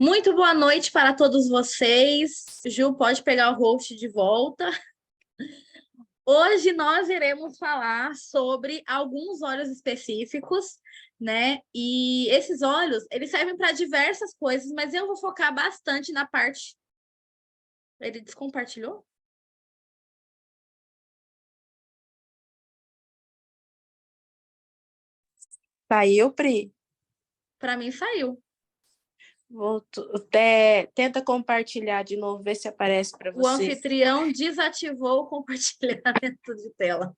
Muito boa noite para todos vocês. Ju, pode pegar o host de volta. Hoje nós iremos falar sobre alguns óleos específicos, né? E esses óleos, eles servem para diversas coisas, mas eu vou focar bastante na parte... Ele descompartilhou? Saiu, Pri? Para mim saiu. Tenta compartilhar de novo, ver se aparece para O você. anfitrião desativou o compartilhamento de tela.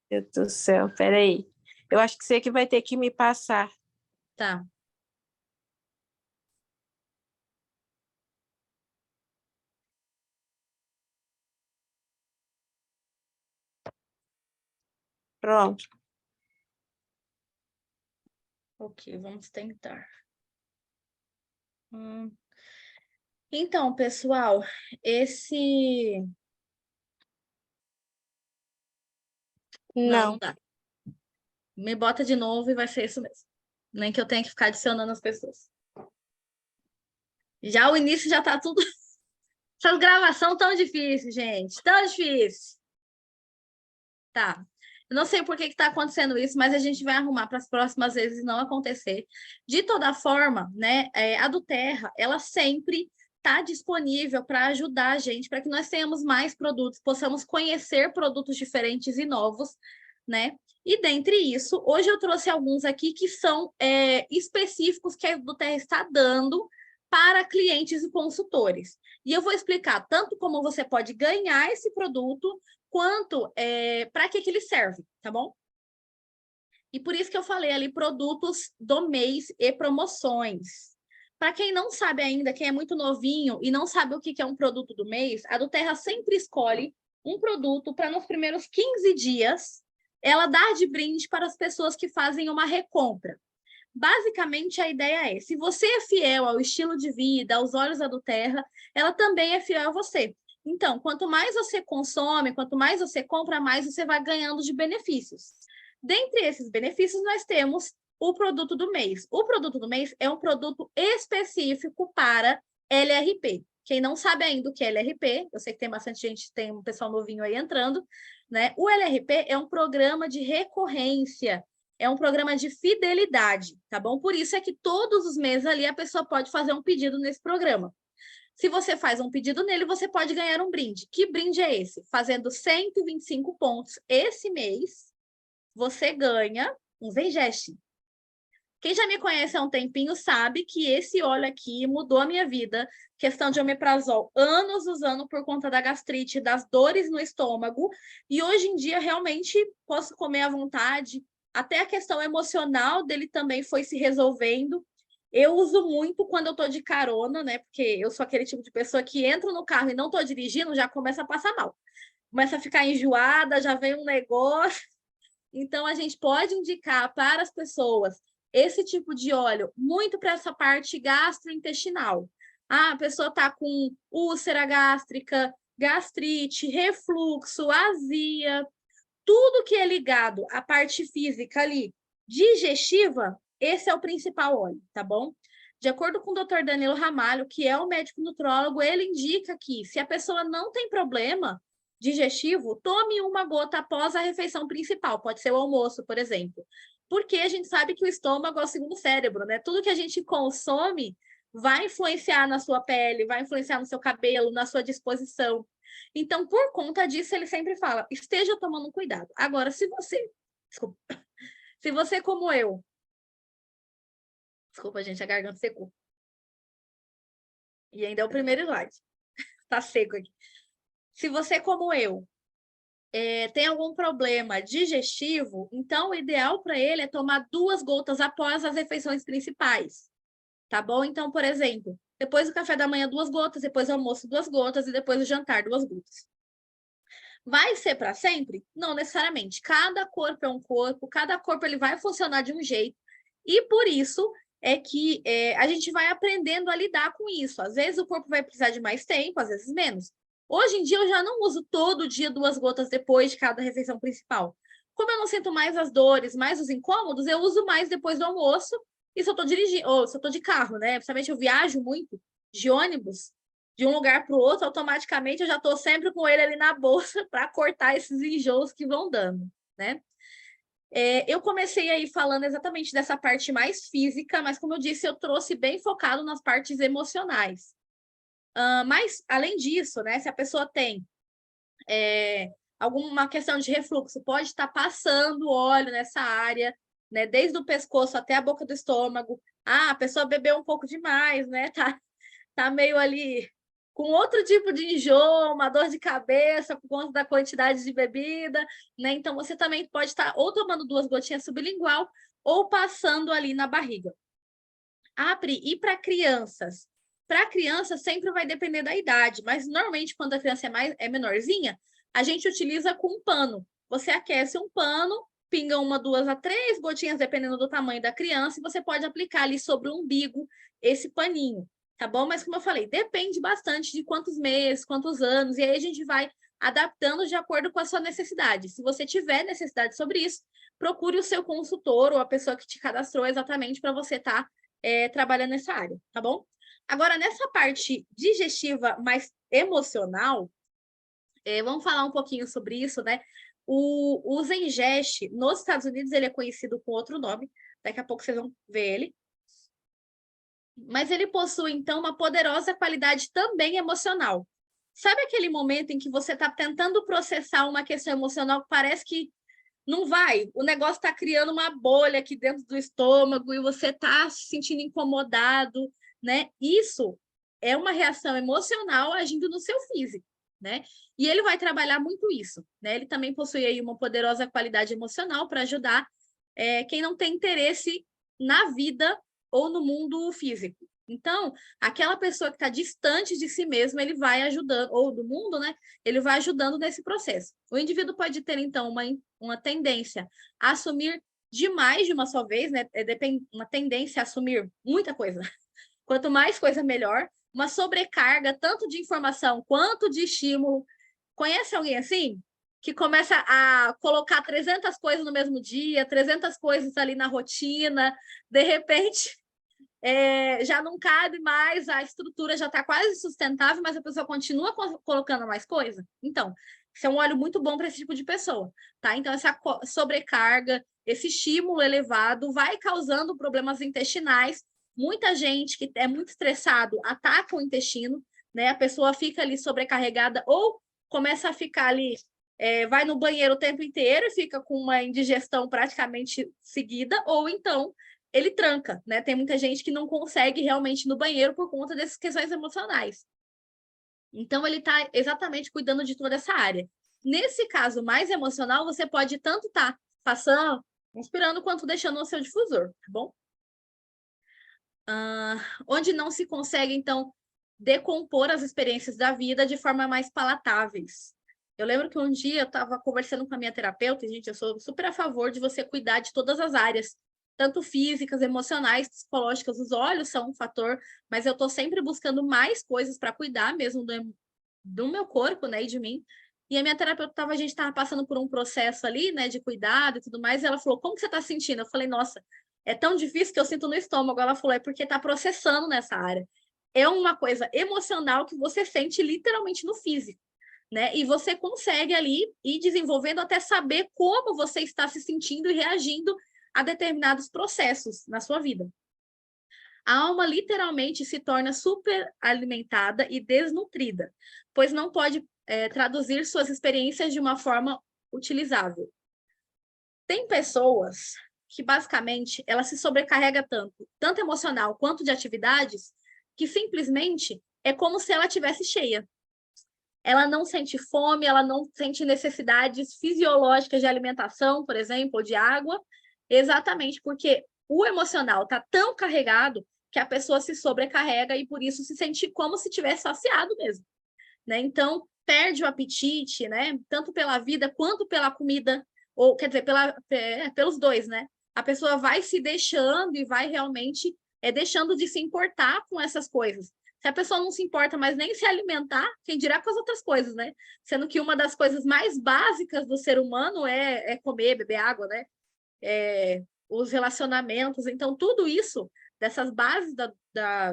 Meu Deus do céu, peraí. Eu acho que você que vai ter que me passar. Tá. Pronto. Ok, vamos tentar. Então, pessoal, esse... Não Não. dá. Me bota de novo e vai ser isso mesmo. Nem que eu tenha que ficar adicionando as pessoas. Já o início já tá tudo... Essas gravações tão difíceis, gente. Tão difícil. Tá. Eu não sei por que está acontecendo isso, mas a gente vai arrumar para as próximas vezes não acontecer. De toda forma, né, a do Terra, ela sempre está disponível para ajudar a gente, para que nós tenhamos mais produtos, possamos conhecer produtos diferentes e novos, né? E dentre isso, hoje eu trouxe alguns aqui que são específicos que a do Terra está dando para clientes e consultores. E eu vou explicar tanto como você pode ganhar esse produto, quanto para que ele serve, tá bom? E por isso que eu falei ali produtos do mês e promoções. Para quem não sabe ainda, quem é muito novinho e não sabe o que é um produto do mês, a do Terra sempre escolhe um produto para nos primeiros 15 dias ela dar de brinde para as pessoas que fazem uma recompra. Basicamente, a ideia é, se você é fiel ao estilo de vida, aos olhos da do Terra, ela também é fiel a você. Então, quanto mais você consome, quanto mais você compra, mais você vai ganhando de benefícios. Dentre esses benefícios, nós temos o produto do mês. O produto do mês é um produto específico para LRP. Quem não sabe ainda o que é LRP, eu sei que tem bastante gente, tem um pessoal novinho aí entrando, né? O LRP é um programa de recorrência, é um programa de fidelidade, tá bom? Por isso é que todos os meses ali a pessoa pode fazer um pedido nesse programa. Se você faz um pedido nele, você pode ganhar um brinde. Que brinde é esse? Fazendo 125 pontos esse mês, você ganha um Zengest. Quem já me conhece há um tempinho sabe que esse óleo aqui mudou a minha vida. Questão de omeprazol, anos usando por conta da gastrite, das dores no estômago. E hoje em dia, realmente, posso comer à vontade. Até a questão emocional dele também foi se resolvendo. Eu uso muito quando eu tô de carona, né? Porque eu sou aquele tipo de pessoa que entra no carro e não tô dirigindo, já começa a passar mal. Começa a ficar enjoada, já vem um negócio. Então, a gente pode indicar para as pessoas esse tipo de óleo muito para essa parte gastrointestinal. Ah, a pessoa está com úlcera gástrica, gastrite, refluxo, azia, tudo que é ligado à parte física ali, digestiva, esse é o principal óleo, tá bom? De acordo com o Dr. Danilo Ramalho, que é o médico nutrólogo, ele indica que se a pessoa não tem problema digestivo, tome uma gota após a refeição principal, pode ser o almoço, por exemplo. Porque a gente sabe que o estômago é o segundo cérebro, né? Tudo que a gente consome vai influenciar na sua pele, vai influenciar no seu cabelo, na sua disposição. Então, por conta disso, ele sempre fala, esteja tomando cuidado. Agora, se você... Desculpa. Se você, como eu... Desculpa, gente, a garganta secou. E ainda é o primeiro slide. Tá seco aqui. Se você, como eu, tem algum problema digestivo, então o ideal para ele é tomar 2 gotas após as refeições principais. Tá bom? Então, por exemplo, depois do café da manhã, 2 gotas, depois do almoço, 2 gotas e depois do jantar, 2 gotas. Vai ser para sempre? Não necessariamente. Cada corpo é um corpo, cada corpo ele vai funcionar de um jeito. E por isso é que a gente vai aprendendo a lidar com isso. Às vezes o corpo vai precisar de mais tempo, às vezes menos. Hoje em dia eu já não uso todo dia 2 gotas depois de cada refeição principal. Como eu não sinto mais as dores, mais os incômodos, eu uso mais depois do almoço. E se eu estou dirigindo, ou se eu estou de carro, né? Principalmente eu viajo muito, de ônibus, de um lugar para o outro, automaticamente eu já estou sempre com ele ali na bolsa para cortar esses enjoos que vão dando, né? Eu comecei aí falando exatamente dessa parte mais física, mas como eu disse, eu trouxe bem focado nas partes emocionais. Mas, além disso, né, se a pessoa tem alguma questão de refluxo, pode estar passando óleo nessa área, né, desde o pescoço até a boca do estômago. A pessoa bebeu um pouco demais, né? Tá meio ali com outro tipo de enjoo, uma dor de cabeça por conta da quantidade de bebida, né? Então você também pode estar ou tomando 2 gotinhas sublingual ou passando ali na barriga. Pri, e para crianças? Para criança sempre vai depender da idade, mas normalmente quando a criança é menorzinha, a gente utiliza com um pano. Você aquece um pano, pinga 1, 2 a 3 gotinhas, dependendo do tamanho da criança, e você pode aplicar ali sobre o umbigo esse paninho, tá bom? Mas como eu falei, depende bastante de quantos meses, quantos anos, e aí a gente vai adaptando de acordo com a sua necessidade. Se você tiver necessidade sobre isso, procure o seu consultor ou a pessoa que te cadastrou exatamente para você estar trabalhando nessa área, tá bom? Agora, nessa parte digestiva mais emocional, vamos falar um pouquinho sobre isso, né? O Zengest, nos Estados Unidos, ele é conhecido com outro nome, daqui a pouco vocês vão ver ele. Mas ele possui, então, uma poderosa qualidade também emocional. Sabe aquele momento em que você está tentando processar uma questão emocional que parece que não vai? O negócio está criando uma bolha aqui dentro do estômago e você está se sentindo incomodado, né? Isso é uma reação emocional agindo no seu físico, né? E ele vai trabalhar muito isso, né? Ele também possui aí uma poderosa qualidade emocional para ajudar quem não tem interesse na vida ou no mundo físico. Então, aquela pessoa que está distante de si mesma, ele vai ajudando, ou do mundo, né? Ele vai ajudando nesse processo. O indivíduo pode ter, então, uma tendência a assumir demais de uma só vez, né? Uma tendência a assumir muita coisa. Quanto mais coisa, melhor. Uma sobrecarga, tanto de informação quanto de estímulo. Conhece alguém assim? Que começa a colocar 300 coisas no mesmo dia, 300 coisas ali na rotina, de repente já não cabe mais, a estrutura já está quase sustentável, mas a pessoa continua colocando mais coisa. Então, isso é um óleo muito bom para esse tipo de pessoa, tá? Então, essa sobrecarga, esse estímulo elevado vai causando problemas intestinais. Muita gente que é muito estressado ataca o intestino, né? A pessoa fica ali sobrecarregada ou começa a ficar ali, vai no banheiro o tempo inteiro e fica com uma indigestão praticamente seguida, ou então ele tranca, né? Tem muita gente que não consegue realmente ir no banheiro por conta dessas questões emocionais. Então, ele está exatamente cuidando de toda essa área. Nesse caso mais emocional, você pode tanto estar passando, inspirando, quanto deixando no seu difusor, tá bom? Onde não se consegue, então, decompor as experiências da vida de forma mais palatáveis. Eu lembro que um dia eu estava conversando com a minha terapeuta, e, gente, eu sou super a favor de você cuidar de todas as áreas, tanto físicas, emocionais, psicológicas. Os olhos são um fator, mas eu estou sempre buscando mais coisas para cuidar mesmo do meu corpo, né, e de mim. E a minha terapeuta a gente estava passando por um processo ali, né, de cuidado e tudo mais, e ela falou, como que você está sentindo? Eu falei, nossa, é tão difícil que eu sinto no estômago. Ela falou, é porque está processando nessa área. É uma coisa emocional que você sente literalmente no físico, né? E você consegue ali ir desenvolvendo até saber como você está se sentindo e reagindo a determinados processos na sua vida. A alma literalmente se torna super alimentada e desnutrida, pois não pode traduzir suas experiências de uma forma utilizável. Tem pessoas que basicamente ela se sobrecarrega tanto emocional quanto de atividades, que simplesmente é como se ela tivesse cheia. Ela não sente fome, ela não sente necessidades fisiológicas de alimentação, por exemplo, ou de água, exatamente porque o emocional está tão carregado que a pessoa se sobrecarrega e por isso se sente como se tivesse saciado mesmo, né? Então, perde o apetite, né? Tanto pela vida quanto pela comida, ou quer dizer, pelos dois, né? A pessoa vai se deixando e vai realmente deixando de se importar com essas coisas. Se a pessoa não se importa mais nem se alimentar, quem dirá com as outras coisas, né? Sendo que uma das coisas mais básicas do ser humano é comer, beber água, né? Os relacionamentos. Então, tudo isso, dessas bases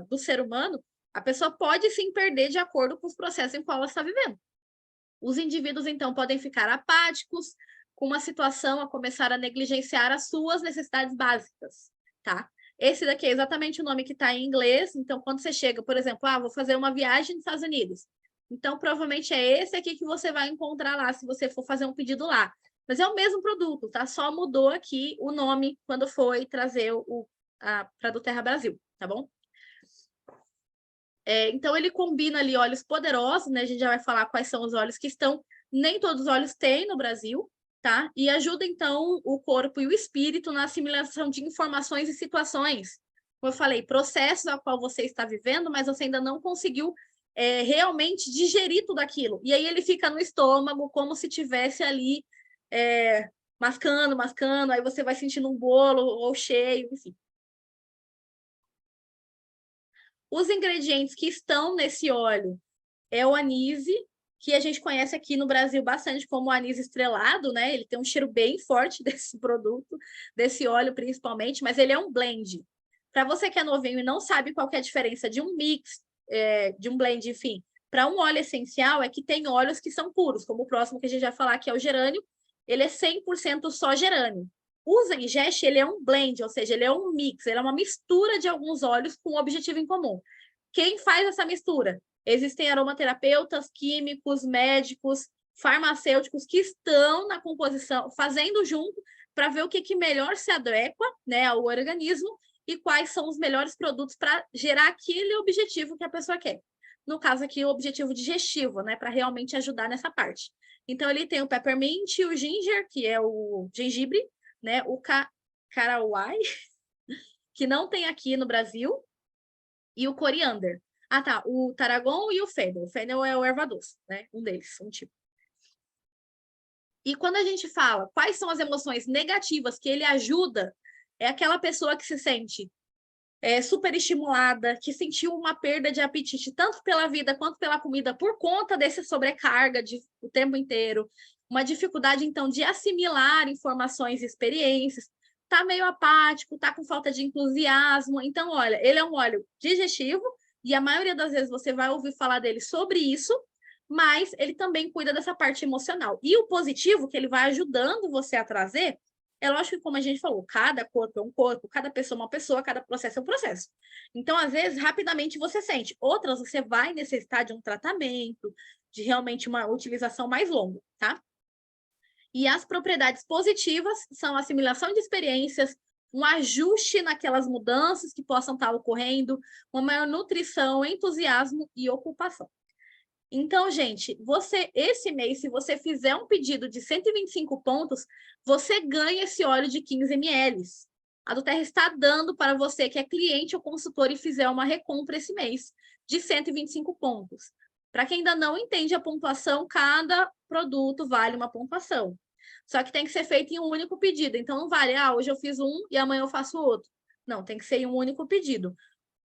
do ser humano, A pessoa pode sim perder de acordo com os processos em qual ela está vivendo. Os indivíduos, então, podem ficar apáticos com uma situação a começar a negligenciar as suas necessidades básicas, tá? Esse daqui é exatamente o nome que está em inglês. Então, quando você chega, por exemplo, vou fazer uma viagem nos Estados Unidos. Então, provavelmente é esse aqui que você vai encontrar lá, se você for fazer um pedido lá. Mas é o mesmo produto, tá? Só mudou aqui o nome quando foi trazer para do Terra Brasil, tá bom? Então, ele combina ali óleos poderosos, né? A gente já vai falar quais são os óleos que estão. Nem todos os óleos têm no Brasil, tá? E ajuda, então, o corpo e o espírito na assimilação de informações e situações. Como eu falei, processos ao qual você está vivendo, mas você ainda não conseguiu realmente digerir tudo aquilo. E aí ele fica no estômago, como se tivesse ali mascando, aí você vai sentindo um bolo ou cheio, enfim. Os ingredientes que estão nesse óleo é o anísio, que a gente conhece aqui no Brasil bastante como anis estrelado, né? Ele tem um cheiro bem forte desse produto, desse óleo principalmente, mas ele é um blend. Para você que é novinho e não sabe qual que é a diferença de um mix, de um blend, enfim, para um óleo essencial é que tem óleos que são puros, como o próximo que a gente vai falar, que é o gerânio, ele é 100% só gerânio. O Zengest, ele é um blend, ou seja, ele é um mix, ele é uma mistura de alguns óleos com um objetivo em comum. Quem faz essa mistura? Existem aromaterapeutas, químicos, médicos, farmacêuticos que estão na composição, fazendo junto para ver o que melhor se adequa, né, ao organismo e quais são os melhores produtos para gerar aquele objetivo que a pessoa quer. No caso aqui, o objetivo digestivo, né, para realmente ajudar nessa parte. Então, ele tem o peppermint, o ginger, que é o gengibre, né, o carauai, que não tem aqui no Brasil, e o coriander. Ah, tá, o tarragon e o fennel. O fennel é o erva doce, né? Um deles, um tipo. E quando a gente fala quais são as emoções negativas que ele ajuda, é aquela pessoa que se sente super estimulada, que sentiu uma perda de apetite, tanto pela vida quanto pela comida, por conta dessa sobrecarga o tempo inteiro, uma dificuldade, então, de assimilar informações e experiências, tá meio apático, tá com falta de entusiasmo. Então, olha, ele é um óleo digestivo, e a maioria das vezes você vai ouvir falar dele sobre isso, mas ele também cuida dessa parte emocional. E o positivo que ele vai ajudando você a trazer, é lógico que, como a gente falou, cada corpo é um corpo, cada pessoa é uma pessoa, cada processo é um processo. Então, às vezes, rapidamente você sente. Outras, você vai necessitar de um tratamento, de realmente uma utilização mais longa, tá? E as propriedades positivas são a assimilação de experiências, um ajuste naquelas mudanças que possam estar ocorrendo, uma maior nutrição, entusiasmo e ocupação. Então, gente, esse mês, se você fizer um pedido de 125 pontos, você ganha esse óleo de 15 ml. A Doterra está dando para você que é cliente ou consultor e fizer uma recompra esse mês de 125 pontos. Para quem ainda não entende a pontuação, cada produto vale uma pontuação. Só que tem que ser feito em um único pedido. Então, não vale, hoje eu fiz um e amanhã eu faço outro. Não, tem que ser em um único pedido.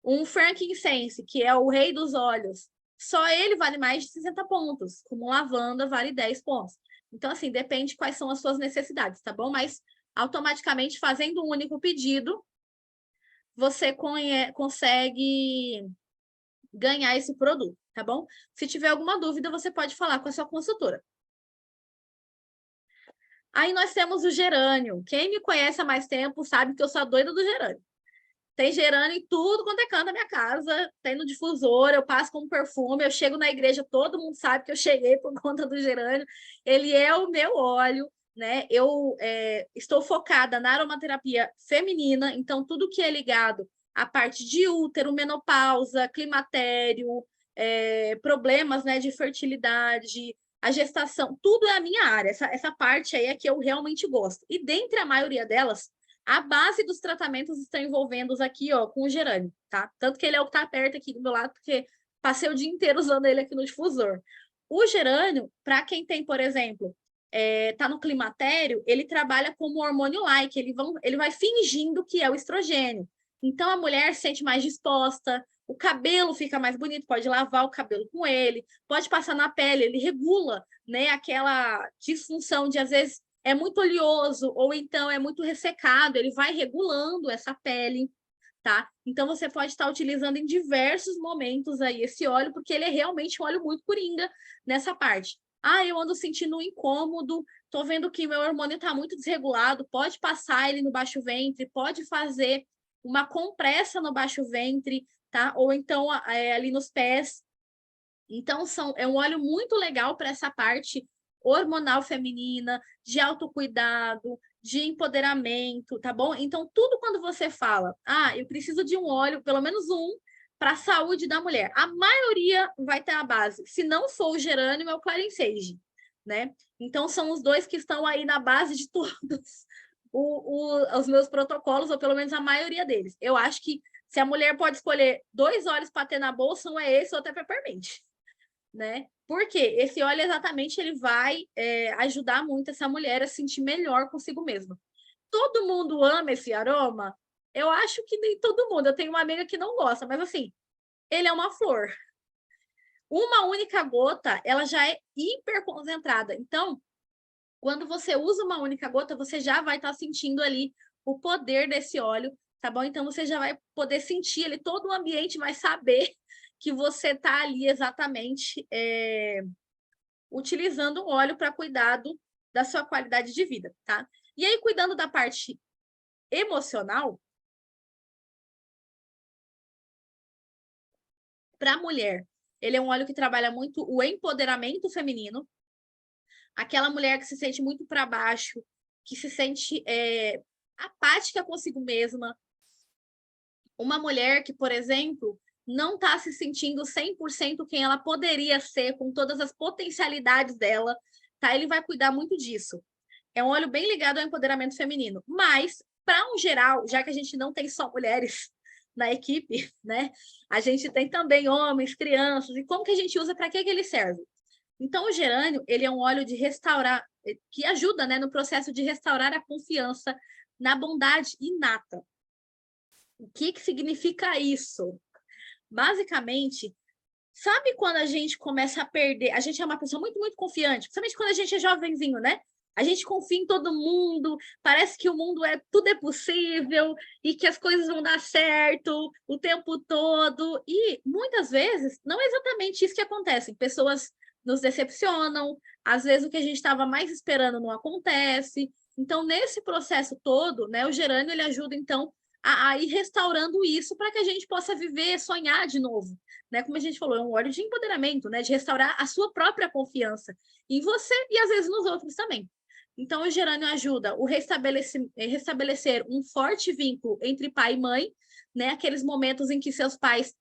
Um frankincense, que é o rei dos óleos, só ele vale mais de 60 pontos, como lavanda vale 10 pontos. Então, assim, depende quais são as suas necessidades, tá bom? Mas, automaticamente, fazendo um único pedido, você consegue ganhar esse produto, tá bom? Se tiver alguma dúvida, você pode falar com a sua consultora. Aí nós temos o gerânio. Quem me conhece há mais tempo sabe que eu sou doida do gerânio. Tem gerânio em tudo quanto é canto da minha casa, tem no difusor, eu passo como perfume, eu chego na igreja, todo mundo sabe que eu cheguei por conta do gerânio. Ele é o meu óleo, né? Eu estou focada na aromaterapia feminina, então tudo que é ligado à parte de útero, menopausa, climatério, problemas, né, de fertilidade, a gestação, tudo é a minha área. Essa parte aí é que eu realmente gosto. E dentre a maioria delas, a base dos tratamentos está envolvendo aqui, ó, com o gerânio, tá? Tanto que ele é o que está perto aqui do meu lado, porque passei o dia inteiro usando ele aqui no difusor. O gerânio, para quem tem, por exemplo, tá no climatério, ele trabalha como hormônio-like, ele vai fingindo que é o estrogênio. Então, a mulher se sente mais disposta, o cabelo fica mais bonito, pode lavar o cabelo com ele, pode passar na pele, ele regula, né, aquela disfunção de, às vezes, é muito oleoso ou então é muito ressecado, ele vai regulando essa pele. tá? Então, você pode estar utilizando em diversos momentos aí esse óleo, porque ele é realmente um óleo muito coringa nessa parte. Ah, eu ando sentindo um incômodo, tô vendo que meu hormônio tá muito desregulado, pode passar ele no baixo ventre, pode fazer uma compressa no baixo ventre, tá? Ou então ali nos pés. Então, é um óleo muito legal para essa parte hormonal feminina, de autocuidado, de empoderamento, tá bom? Então, tudo quando você fala, eu preciso de um óleo, pelo menos um, para a saúde da mulher. A maioria vai ter a base. Se não for o gerânio, é o Clarins Sage, né? Então, são os dois que estão aí na base de todos os meus protocolos, ou pelo menos a maioria deles. Eu acho que se a mulher pode escolher 2 óleos para ter na bolsa, um é esse, outro é Peppermint, né? Porque esse óleo exatamente ele vai ajudar muito essa mulher a sentir melhor consigo mesma. Todo mundo ama esse aroma? Eu acho que nem todo mundo. Eu tenho uma amiga que não gosta, mas assim, ele é uma flor. Uma única gota, ela já é hiper concentrada. Então, quando você usa uma única gota, você já vai estar sentindo ali o poder desse óleo, tá bom? Então, você já vai poder sentir ali, todo o ambiente vai saber que você está ali exatamente utilizando o óleo para cuidado da sua qualidade de vida, tá? E aí, cuidando da parte emocional, para a mulher, ele é um óleo que trabalha muito o empoderamento feminino, aquela mulher que se sente muito para baixo, que se sente apática consigo mesma, uma mulher que, por exemplo, não está se sentindo 100% quem ela poderia ser, com todas as potencialidades dela, tá? Ele vai cuidar muito disso. É um óleo bem ligado ao empoderamento feminino. Mas, para um geral, já que a gente não tem só mulheres na equipe, né? A gente tem também homens, crianças. E como que a gente usa? Para que ele serve? Então, o gerânio, ele é um óleo de restaurar, que ajuda, né, no processo de restaurar a confiança na bondade inata. O que significa isso? Basicamente, sabe quando a gente começa a perder? A gente é uma pessoa muito, muito confiante, principalmente quando a gente é jovenzinho, né? A gente confia em todo mundo, parece que o mundo tudo é possível e que as coisas vão dar certo o tempo todo. E muitas vezes não é exatamente isso que acontece. Pessoas nos decepcionam, às vezes o que a gente estava mais esperando não acontece. Então, nesse processo todo, né, o gerânio ele ajuda, então, a ir restaurando isso para que a gente possa viver, sonhar de novo. Né? Como a gente falou, é um óleo de empoderamento, né? De restaurar a sua própria confiança em você e às vezes nos outros também. Então, o gerânio ajuda o restabelecer um forte vínculo entre pai e mãe, né? Aqueles momentos em que seus pais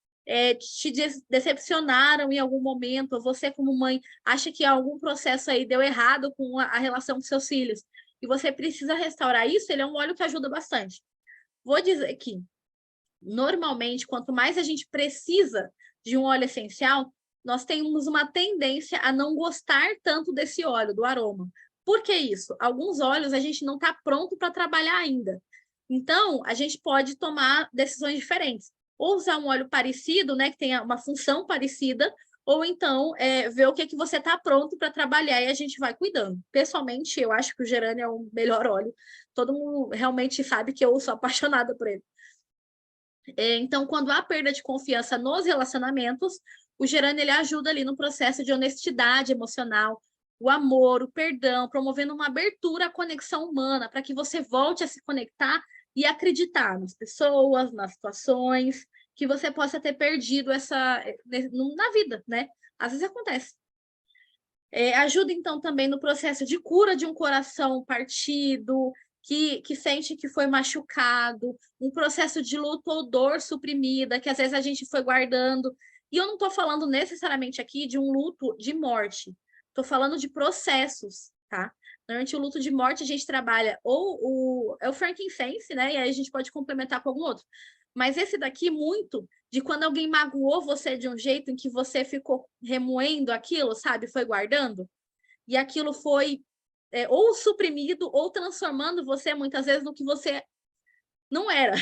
te decepcionaram em algum momento, ou você, como mãe, acha que algum processo aí deu errado com a relação com seus filhos, e você precisa restaurar isso, ele é um óleo que ajuda bastante. Vou dizer que, normalmente, quanto mais a gente precisa de um óleo essencial, nós temos uma tendência a não gostar tanto desse óleo, do aroma. Por que isso? Alguns óleos a gente não está pronto para trabalhar ainda. Então, a gente pode tomar decisões diferentes. Ou usar um óleo parecido, né, que tenha uma função parecida, ou então ver o que você está pronto para trabalhar e a gente vai cuidando. Pessoalmente, eu acho que o gerânio é o melhor óleo. Todo mundo realmente sabe que eu sou apaixonada por ele. Então, quando há perda de confiança nos relacionamentos, o gerânio ele ajuda ali no processo de honestidade emocional, o amor, o perdão, promovendo uma abertura à conexão humana, para que você volte a se conectar e acreditar nas pessoas, nas situações, que você possa ter perdido na vida, né? Às vezes acontece. Ajuda, então, também no processo de cura de um coração partido, que sente que foi machucado, um processo de luto ou dor suprimida, que às vezes a gente foi guardando. E eu não estou falando necessariamente aqui de um luto de morte, estou falando de processos, tá? Normalmente o luto de morte a gente trabalha é o frankincense, né? E aí a gente pode complementar com algum outro. Mas esse daqui, muito de quando alguém magoou você de um jeito em que você ficou remoendo aquilo, sabe? Foi guardando. E aquilo foi ou suprimido ou transformando você, muitas vezes, no que você não era.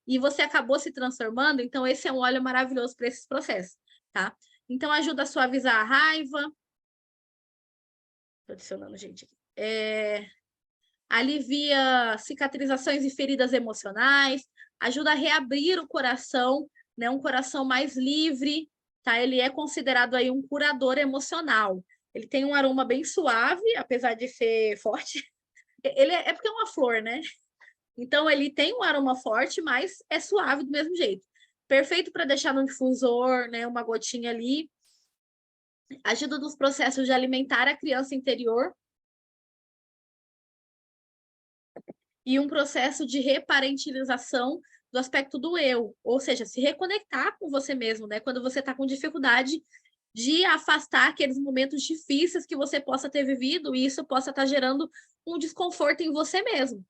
E você acabou se transformando. Então, esse é um óleo maravilhoso para esses processos, tá? Então, ajuda a suavizar a raiva. Estou adicionando gente aqui. Alivia cicatrizações e feridas emocionais, ajuda a reabrir o coração, né? Um coração mais livre, tá? Ele é considerado aí um curador emocional. Ele tem um aroma bem suave, apesar de ser forte. Ele é porque é uma flor, né? Então ele tem um aroma forte, mas é suave do mesmo jeito. Perfeito para deixar no difusor, né? Uma gotinha ali. Ajuda nos processos de alimentar a criança interior. E um processo de reparentilização do aspecto do eu, ou seja, se reconectar com você mesmo, né? Quando você está com dificuldade de afastar aqueles momentos difíceis que você possa ter vivido e isso possa estar gerando um desconforto em você mesmo.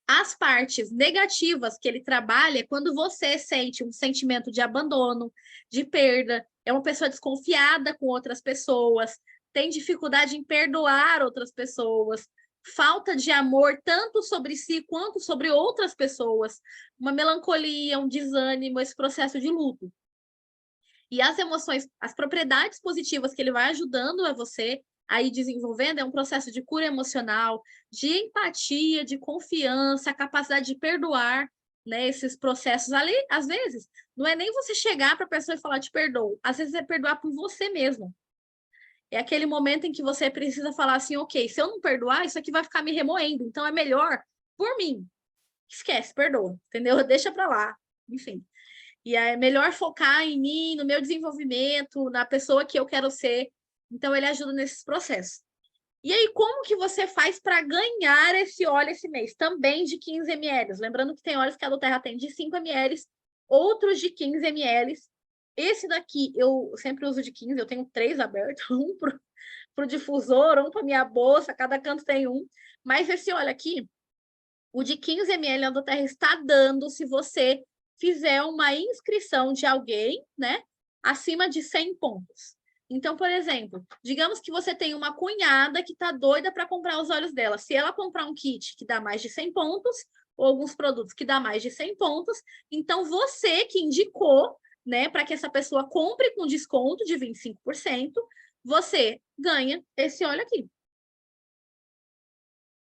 As partes negativas que ele trabalha é quando você sente um sentimento de abandono, de perda, é uma pessoa desconfiada com outras pessoas, tem dificuldade em perdoar outras pessoas, falta de amor tanto sobre si quanto sobre outras pessoas, uma melancolia, um desânimo, esse processo de luto. E as emoções, as propriedades positivas que ele vai ajudando a você a ir desenvolvendo é um processo de cura emocional, de empatia, de confiança, a capacidade de perdoar, né, esses processos ali, às vezes, não é nem você chegar para a pessoa e falar te perdoo, às vezes é perdoar por você mesmo. É aquele momento em que você precisa falar assim, ok, se eu não perdoar, isso aqui vai ficar me remoendo, então é melhor por mim. Esquece, perdoa, entendeu? Deixa para lá, enfim. E é melhor focar em mim, no meu desenvolvimento, na pessoa que eu quero ser. Então, ele ajuda nesses processos. E aí, como que você faz para ganhar esse óleo esse mês? Também de 15 ml. Lembrando que tem óleos que a Doterra tem de 5 ml, outros de 15 ml. Esse daqui eu sempre uso de 15, eu tenho 3 abertos, um para o difusor, um para minha bolsa, cada canto tem um. Mas esse óleo aqui, o de 15 ml, a Doterra está dando se você fizer uma inscrição de alguém, né, acima de 100 pontos. Então, por exemplo, digamos que você tem uma cunhada que está doida para comprar os óleos dela. Se ela comprar um kit que dá mais de 100 pontos, ou alguns produtos que dá mais de 100 pontos, então você que indicou, né, para que essa pessoa compre com desconto de 25%, você ganha esse óleo aqui.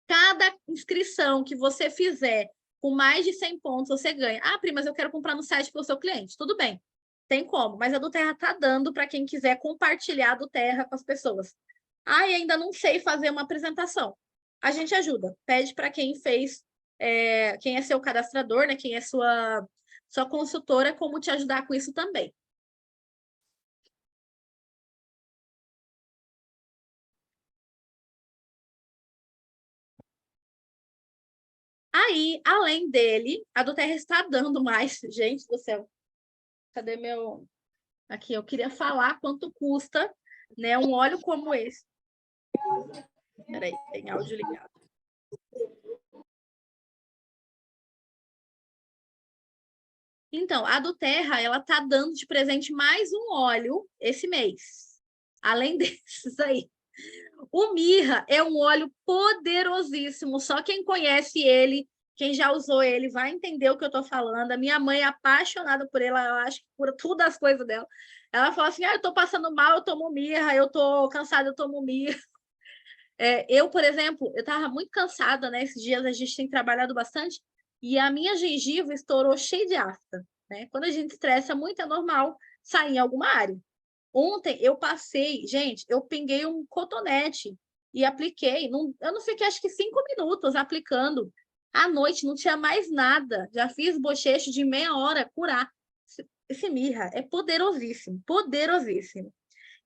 Cada inscrição que você fizer com mais de 100 pontos, você ganha. Ah, Pri, mas eu quero comprar no site para o seu cliente. Tudo bem, tem como. Mas a do Terra está dando para quem quiser compartilhar a do Terra com as pessoas. Ah, e ainda não sei fazer uma apresentação. A gente ajuda. Pede para quem fez, quem é seu cadastrador, né? Quem é sua consultora, como te ajudar com isso também. Aí, além dele, a do Terra está dando mais. Gente do céu, cadê meu... Aqui, eu queria falar quanto custa, né, um óleo como esse. Peraí, tem áudio ligado. Então, a do Terra, ela tá dando de presente mais um óleo esse mês. Além desses aí. O Mirra é um óleo poderosíssimo. Só quem conhece ele, quem já usou ele, vai entender o que eu tô falando. A minha mãe é apaixonada por ele, eu acho que por todas as coisas dela. Ela fala assim, eu tô passando mal, eu tomo Mirra, eu tô cansada, eu tomo Mirra. Eu, por exemplo, eu estava muito cansada, né? Esses dias a gente tem trabalhado bastante e a minha gengiva estourou cheia de afta, né? Quando a gente estressa muito, é normal sair em alguma área. Ontem eu passei, gente, eu pinguei um cotonete e apliquei, eu não fiquei acho que 5 minutos aplicando. À noite não tinha mais nada, já fiz bochecho de meia hora curar. Esse mirra é poderosíssimo, poderosíssimo.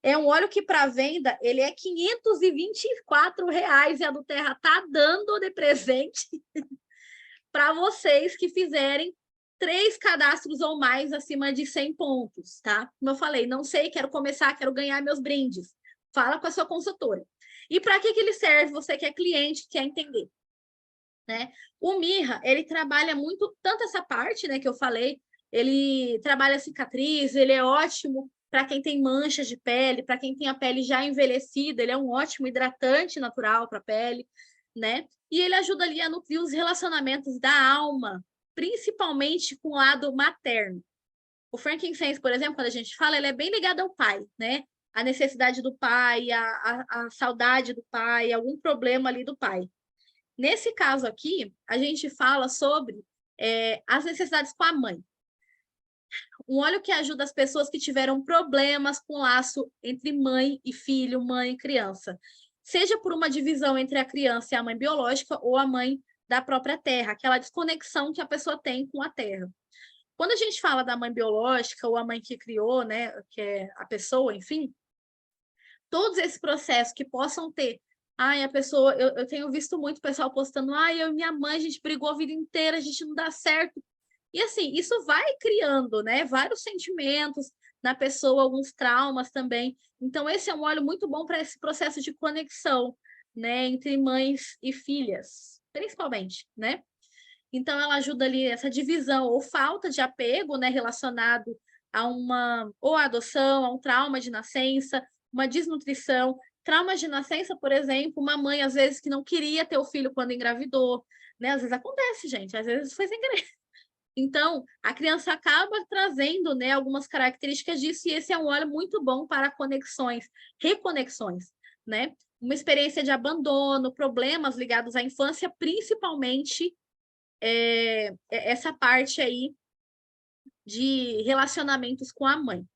É um óleo que para venda ele é R$ 524 e a do Terra tá dando de presente para vocês que fizerem 3 cadastros ou mais acima de 100 pontos, tá? Como eu falei, não sei, quero começar, quero ganhar meus brindes. Fala com a sua consultora. E para que ele serve? Você que é cliente, quer entender, né? O Mirra, ele trabalha muito, tanto essa parte, né, que eu falei, ele trabalha cicatriz, ele é ótimo para quem tem manchas de pele, para quem tem a pele já envelhecida, ele é um ótimo hidratante natural para a pele, né? E ele ajuda ali a nutrir os relacionamentos da alma, principalmente com o lado materno. O frankincense, por exemplo, quando a gente fala, ele é bem ligado ao pai, né? A necessidade do pai, a saudade do pai, algum problema ali do pai. Nesse caso aqui, a gente fala sobre as necessidades com a mãe. Um óleo que ajuda as pessoas que tiveram problemas com o laço entre mãe e filho, mãe e criança. Seja por uma divisão entre a criança e a mãe biológica ou a mãe da própria terra, aquela desconexão que a pessoa tem com a terra. Quando a gente fala da mãe biológica ou a mãe que criou, né, que é a pessoa, enfim, todos esses processos que possam ter. Ai, a pessoa, eu tenho visto muito pessoal postando, ai, eu e minha mãe, a gente brigou a vida inteira, a gente não dá certo. E assim, isso vai criando, né, vários sentimentos na pessoa, alguns traumas também. Então, esse é um óleo muito bom para esse processo de conexão, né, entre mães e filhas, principalmente, né? Então, ela ajuda ali essa divisão ou falta de apego, né, relacionado a uma ou a adoção, a um trauma de nascença, uma desnutrição. Traumas de nascença, por exemplo, uma mãe, às vezes, que não queria ter o filho quando engravidou, né? Às vezes acontece, gente, às vezes foi sem querer. Então, a criança acaba trazendo, né, algumas características disso, e esse é um óleo muito bom para conexões, reconexões, né? Uma experiência de abandono, problemas ligados à infância, principalmente essa parte aí de relacionamentos com a mãe.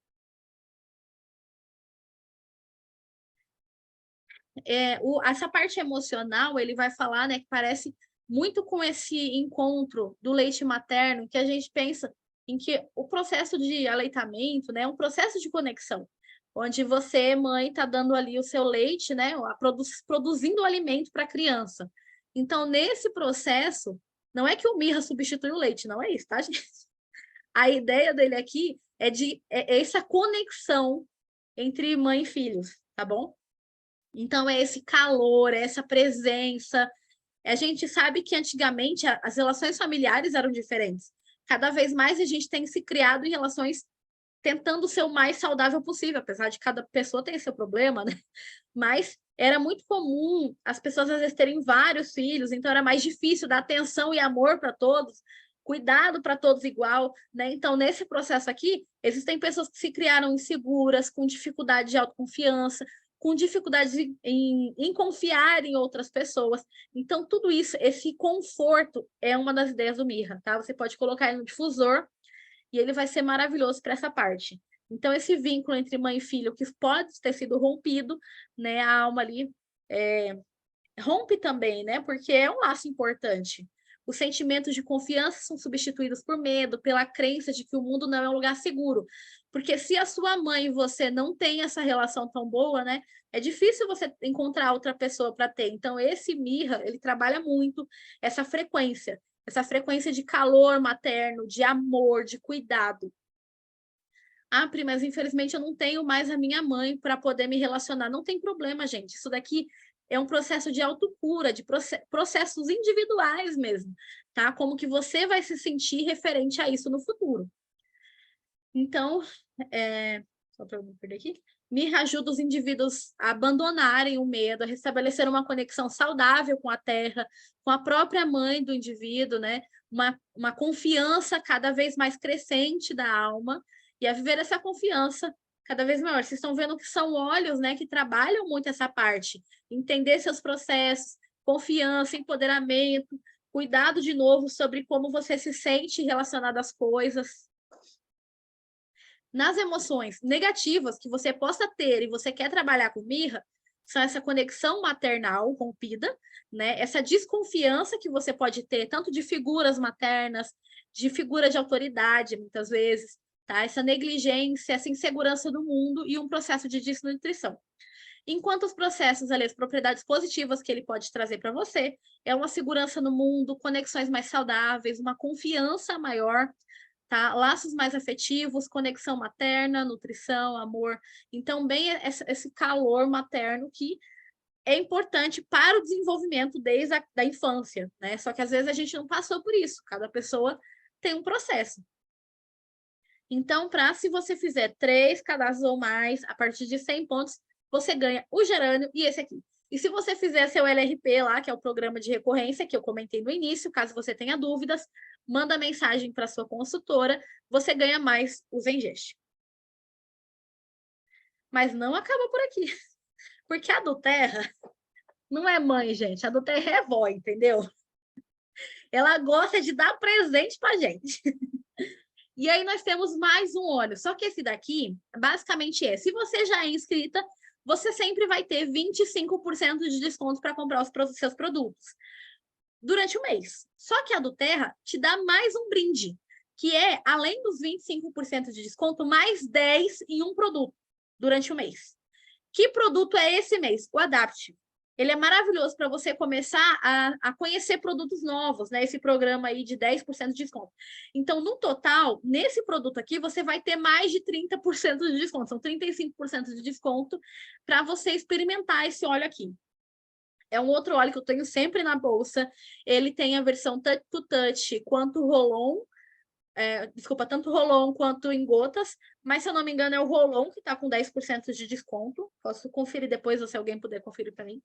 Essa parte emocional, ele vai falar, né, que parece muito com esse encontro do leite materno, que a gente pensa em que o processo de aleitamento, né, é um processo de conexão, onde você, mãe, está dando ali o seu leite, né, produzindo o alimento para a criança. Então, nesse processo, não é que o Mirra substitui o leite, não é isso, tá, gente? A ideia dele aqui é essa conexão entre mãe e filhos, tá bom? Então, é esse calor, é essa presença. A gente sabe que antigamente as relações familiares eram diferentes. Cada vez mais a gente tem se criado em relações tentando ser o mais saudável possível, apesar de cada pessoa ter seu problema, né? Mas era muito comum as pessoas às vezes terem vários filhos, então era mais difícil dar atenção e amor para todos, cuidado para todos igual, né? Então, nesse processo aqui, existem pessoas que se criaram inseguras, com dificuldade de autoconfiança, com dificuldade em confiar em outras pessoas. Então, tudo isso, esse conforto é uma das ideias do Mirra, tá? Você pode colocar ele no difusor e ele vai ser maravilhoso para essa parte. Então, esse vínculo entre mãe e filho que pode ter sido rompido, né? A alma ali rompe também, né? Porque é um laço importante. Os sentimentos de confiança são substituídos por medo, pela crença de que o mundo não é um lugar seguro. Porque se a sua mãe e você não tem essa relação tão boa, né? É difícil você encontrar outra pessoa para ter. Então, esse Mirra, ele trabalha muito essa frequência de calor materno, de amor, de cuidado. Ah, Pri, mas infelizmente eu não tenho mais a minha mãe para poder me relacionar. Não tem problema, gente. Isso daqui é um processo de autocura, de processos individuais mesmo, tá? Como que você vai se sentir referente a isso no futuro. Então, só para eu não perder aqui, Mirra ajuda os indivíduos a abandonarem o medo, a restabelecer uma conexão saudável com a terra, com a própria mãe do indivíduo, né? Uma confiança cada vez mais crescente da alma e a viver essa confiança cada vez maior. Vocês estão vendo que são óleos, né, que trabalham muito essa parte, entender seus processos, confiança, empoderamento, cuidado de novo sobre como você se sente relacionado às coisas. Nas emoções negativas que você possa ter e você quer trabalhar com Mirra, são essa conexão maternal rompida, né? Essa desconfiança que você pode ter, tanto de figuras maternas, de figuras de autoridade, muitas vezes, tá? Essa negligência, essa insegurança do mundo e um processo de desnutrição. Enquanto os processos ali, as propriedades positivas que ele pode trazer para você é uma segurança no mundo, conexões mais saudáveis, uma confiança maior, tá? Laços mais afetivos, conexão materna, nutrição, amor. Então, bem esse calor materno que é importante para o desenvolvimento desde a da infância, né? Só que às vezes a gente não passou por isso. Cada pessoa tem um processo. Então, se você fizer 3 cadastros ou mais, a partir de 100 pontos, você ganha o gerânio e esse aqui. E se você fizer seu LRP lá, que é o programa de recorrência, que eu comentei no início, caso você tenha dúvidas, manda mensagem para sua consultora, você ganha mais o Zengest. Mas não acaba por aqui, porque a do Terra não é mãe, gente. A do Terra é vó, entendeu? Ela gosta de dar presente pra gente. E aí nós temos mais um óleo. Só que esse daqui, basicamente se você já é inscrita, você sempre vai ter 25% de desconto para comprar os seus produtos durante o mês. Só que a do Terra te dá mais um brinde, que é, além dos 25% de desconto, mais 10 em um produto durante o mês. Que produto é esse mês? O Adapt. Ele é maravilhoso para você começar a conhecer produtos novos, né? Esse programa aí de 10% de desconto. Então, no total, nesse produto aqui, você vai ter mais de 30% de desconto. São 35% de desconto para você experimentar esse óleo aqui. É um outro óleo que eu tenho sempre na bolsa. Ele tem a versão touch to touch quanto roll-on. Tanto roll-on quanto em gotas, mas se eu não me engano é o roll-on que está com 10% de desconto. Posso conferir depois, ou se alguém puder conferir para mim.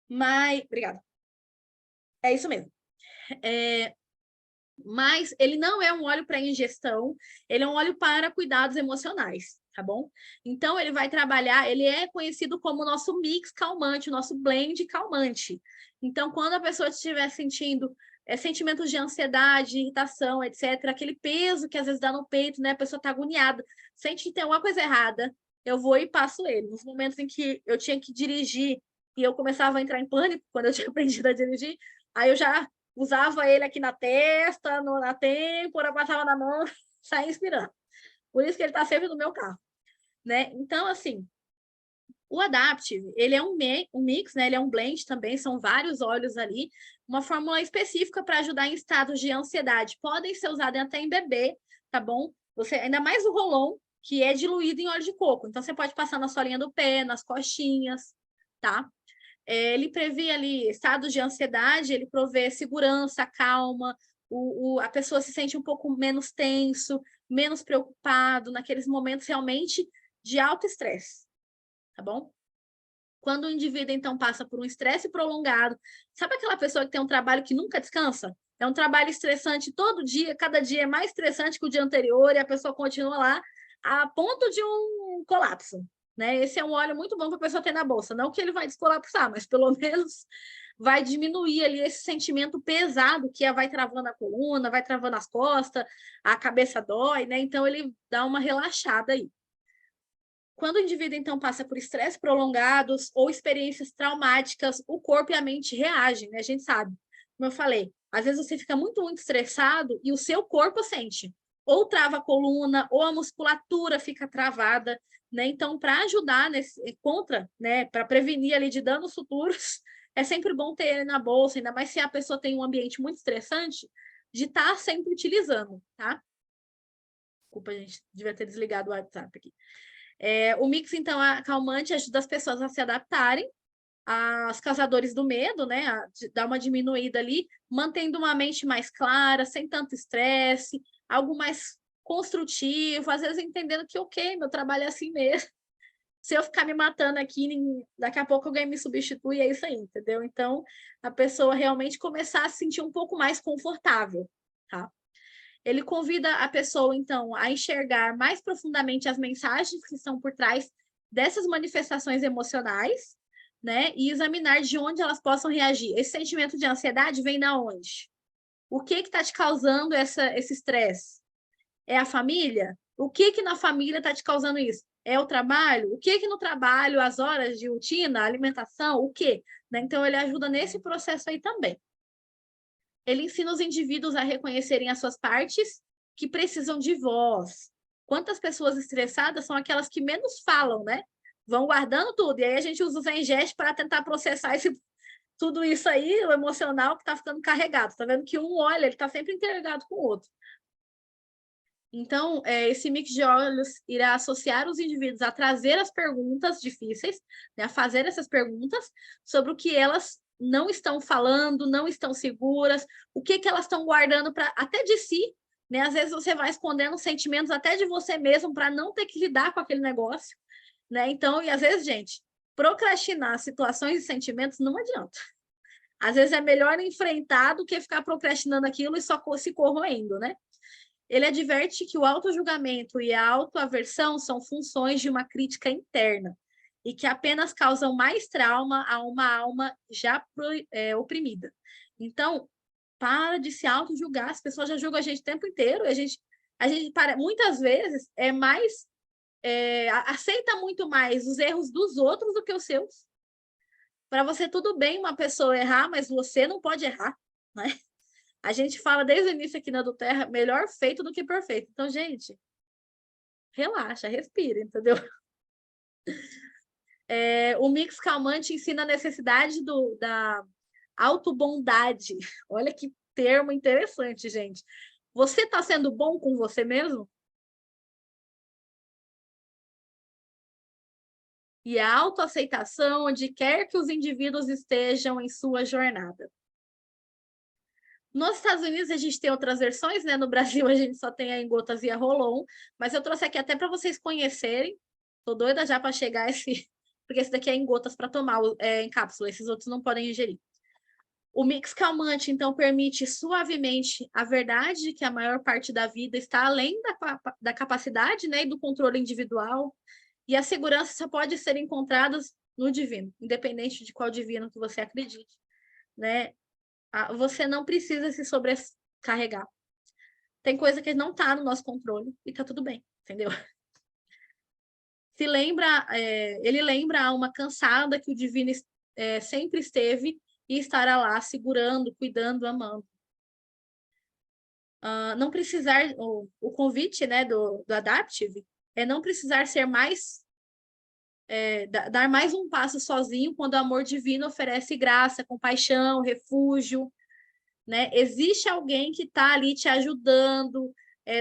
Mas, obrigada. É isso mesmo. Mas ele não é um óleo para ingestão, ele é um óleo para cuidados emocionais, tá bom? Então, ele vai trabalhar, ele é conhecido como o nosso mix calmante, o nosso blend calmante. Então, quando a pessoa estiver sentindo sentimentos de ansiedade, irritação, etc., aquele peso que às vezes dá no peito, né? A pessoa está agoniada, sente que tem alguma coisa errada, eu vou e passo ele. Nos momentos em que eu tinha que dirigir e eu começava a entrar em pânico, quando eu tinha aprendido a dirigir, aí eu já usava ele aqui na testa, na têmpora, passava na mão, saía inspirando. Por isso que ele está sempre no meu carro, né? Então, assim, o Adaptive, ele é um mix, né? Ele é um blend também, são vários óleos ali, uma fórmula específica para ajudar em estados de ansiedade. Podem ser usados até em bebê, tá bom? Você, ainda mais o Rolon, que é diluído em óleo de coco. Então, você pode passar na solinha do pé, nas costinhas, tá? Ele prevê ali estados de ansiedade, ele provê segurança, calma, a pessoa se sente um pouco menos tenso, menos preocupado, naqueles momentos realmente de alto estresse, tá bom? Quando o indivíduo, então, passa por um estresse prolongado, sabe aquela pessoa que tem um trabalho que nunca descansa? É um trabalho estressante todo dia, cada dia é mais estressante que o dia anterior, e a pessoa continua lá a ponto de um colapso, né? Esse é um óleo muito bom para a pessoa ter na bolsa. Não que ele vai descolapsar, mas pelo menos vai diminuir ali esse sentimento pesado que vai travando a coluna, vai travando as costas, a cabeça dói, né? Então, ele dá uma relaxada aí. Quando o indivíduo, então, passa por estresse prolongados ou experiências traumáticas, o corpo e a mente reagem, né? A gente sabe. Como eu falei, às vezes você fica muito, muito estressado e o seu corpo sente. Ou trava a coluna, ou a musculatura fica travada, né? Então, para ajudar contra, né? Para prevenir ali de danos futuros, é sempre bom ter ele na bolsa, ainda mais se a pessoa tem um ambiente muito estressante, de estar sempre utilizando, tá? Desculpa, a gente devia ter desligado o WhatsApp aqui. O mix, então, acalmante ajuda as pessoas a se adaptarem aos causadores do medo, né? A dar uma diminuída ali, mantendo uma mente mais clara, sem tanto estresse, algo mais construtivo, às vezes entendendo que, ok, meu trabalho é assim mesmo. Se eu ficar me matando aqui, daqui a pouco alguém me substitui, é isso aí, entendeu? Então, a pessoa realmente começar a se sentir um pouco mais confortável, tá? Ele convida a pessoa, então, a enxergar mais profundamente as mensagens que estão por trás dessas manifestações emocionais, né? E examinar de onde elas possam reagir. Esse sentimento de ansiedade vem da onde? O que está te causando esse estresse? É a família? O que na família está te causando isso? É o trabalho? O que no trabalho, as horas de rotina, alimentação, o quê? Né? Então, ele ajuda nesse processo aí também. Ele ensina os indivíduos a reconhecerem as suas partes que precisam de voz. Quantas pessoas estressadas são aquelas que menos falam, né? Vão guardando tudo. E aí a gente usa o Zengest para tentar processar tudo isso aí, o emocional que está ficando carregado. Está vendo que um olha, ele está sempre interligado com o outro. Então, esse mix de óleos irá associar os indivíduos a trazer as perguntas difíceis, né, a fazer essas perguntas sobre o que elas não estão falando, não estão seguras, o que elas estão guardando até de si, né? Às vezes você vai escondendo sentimentos até de você mesmo para não ter que lidar com aquele negócio, né? Então, e às vezes, gente, procrastinar situações e sentimentos não adianta. Às vezes é melhor enfrentar do que ficar procrastinando aquilo e só se corroendo, né? Ele adverte que o autojulgamento e a autoaversão são funções de uma crítica interna. e que apenas causam mais trauma a uma alma já oprimida. Então, para de se auto-julgar, as pessoas já julgam a gente o tempo inteiro, a gente muitas vezes aceita muito mais os erros dos outros do que os seus. Para você, tudo bem uma pessoa errar, mas você não pode errar, né? A gente fala desde o início aqui na do Terra, melhor feito do que perfeito. Então, gente, relaxa, respira, entendeu? O mix calmante ensina a necessidade da autobondade. Olha que termo interessante, gente. Você está sendo bom com você mesmo? E a autoaceitação onde quer que os indivíduos estejam em sua jornada. Nos Estados Unidos a gente tem outras versões, né? No Brasil a gente só tem a em gotas e a Rolon, mas eu trouxe aqui até para vocês conhecerem. Tô doida já para chegar porque esse daqui é em gotas para tomar, em cápsula, esses outros não podem ingerir. O mix calmante, então, permite suavemente a verdade de que a maior parte da vida está além da capacidade, né, e do controle individual, e a segurança só pode ser encontrada no divino, independente de qual divino que você acredite, né? Você não precisa se sobrecarregar. Tem coisa que não está no nosso controle e está tudo bem, entendeu? Ele lembra a alma cansada que o divino sempre esteve e estará lá segurando, cuidando, amando. Não precisar, o convite, né, do Adaptive é não precisar ser mais, dar mais um passo sozinho quando o amor divino oferece graça, compaixão, refúgio, né? Existe alguém que está ali te ajudando,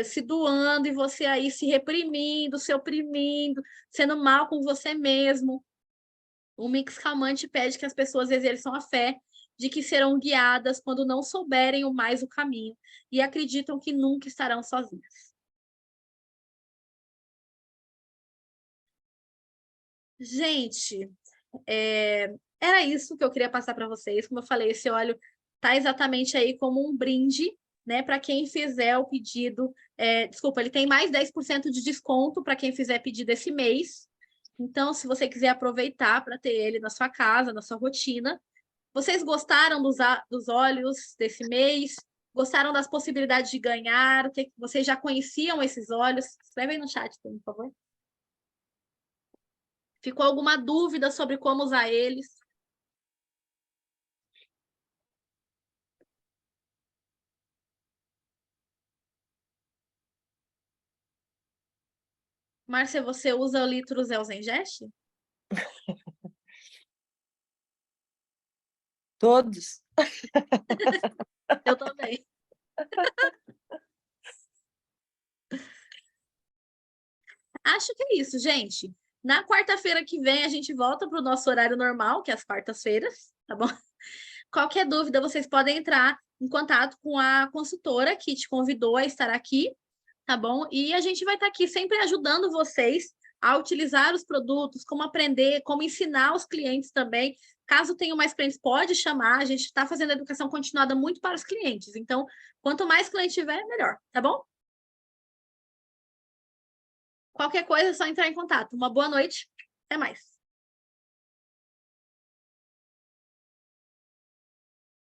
se doando, e você aí se reprimindo, se oprimindo, sendo mal com você mesmo. O mix calmante pede que as pessoas exerçam a fé de que serão guiadas quando não souberem mais o caminho e acreditam que nunca estarão sozinhas. Gente, era isso que eu queria passar para vocês. Como eu falei, esse óleo está exatamente aí como um brinde, né, para quem fizer o pedido. Desculpa, ele tem mais 10% de desconto para quem fizer pedido esse mês. Então, se você quiser aproveitar para ter ele na sua casa, na sua rotina. Vocês gostaram dos óleos desse mês? Gostaram das possibilidades de ganhar? Vocês já conheciam esses óleos? Escreve aí no chat, por favor. Ficou alguma dúvida sobre como usar eles? Márcia, você usa o litro Zelzengest? Todos. Eu também. Acho que é isso, gente. Na quarta-feira que vem, a gente volta para o nosso horário normal, que é as quartas-feiras, tá bom? Qualquer dúvida, vocês podem entrar em contato com a consultora que te convidou a estar aqui, tá bom? E a gente vai estar aqui sempre ajudando vocês a utilizar os produtos, como aprender, como ensinar os clientes também. Caso tenham mais clientes, pode chamar. A gente está fazendo educação continuada muito para os clientes. Então, quanto mais cliente tiver, melhor, tá bom? Qualquer coisa é só entrar em contato. Uma boa noite. Até mais.